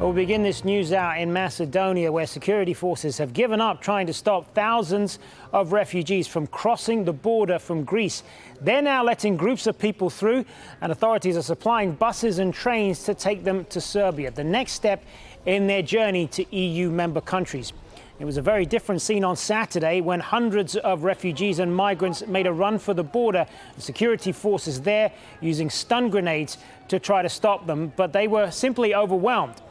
We'll begin this news out in Macedonia, where security forces have given up trying to stop thousands of refugees from crossing the border from Greece. They're now letting groups of people through, and authorities are supplying buses and trains to take them to Serbia, the next step in their journey to EU member countries. It was a very different scene on Saturday when hundreds of refugees and migrants made a run for the border. The security forces there using stun grenades to try to stop them, but they were simply overwhelmed.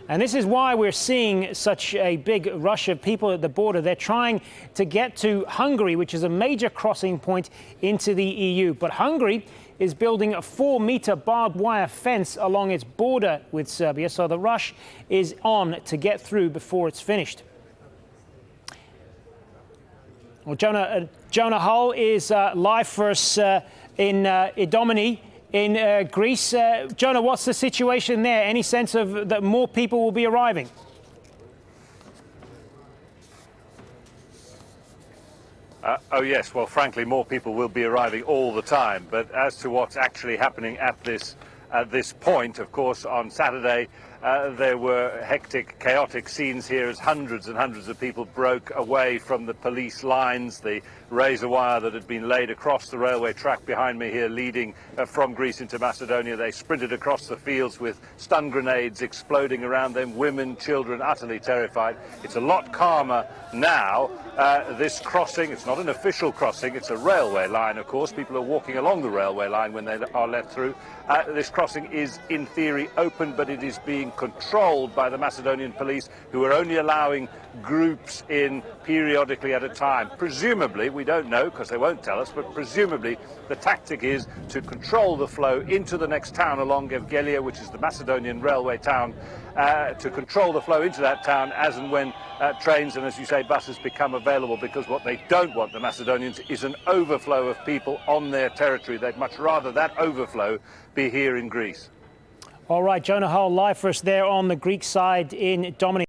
And this is why we're seeing such a big rush of people at the border. They're trying to get to Hungary, which is a major crossing point into the EU. But Hungary is building a 4-meter barbed wire fence along its border with Serbia, so the rush is on to get through before it's finished. Well, Jonah Hull is live for us in Idomeni in Greece. Jonah, what's the situation there? Any sense of that more people will be arriving? Oh yes, well frankly more people will be arriving all the time, but as to what's actually happening at this point, of course, on Saturday there were hectic, chaotic scenes here as hundreds and hundreds of people broke away from the police lines, the razor wire that had been laid across the railway track behind me here leading from Greece into Macedonia. They sprinted across the fields with stun grenades exploding around them, women, children utterly terrified. It's a lot calmer now. This crossing, it's not an official crossing, it's a railway line, of course. People are walking along the railway line when they are let through. This crossing is in theory open, but it is being controlled by the Macedonian police, who are only allowing groups in periodically at a time. Presumably, we don't know because they won't tell us, but presumably the tactic is to control the flow into the next town along Evgelia, which is the Macedonian railway town, to control the flow into that town as and when trains and, as you say, buses become available, because what they don't want, the Macedonians, is an overflow of people on their territory. They'd much rather that overflow be here in Greece. All right, Jonah Hull live for us there on the Greek side in Idomeni.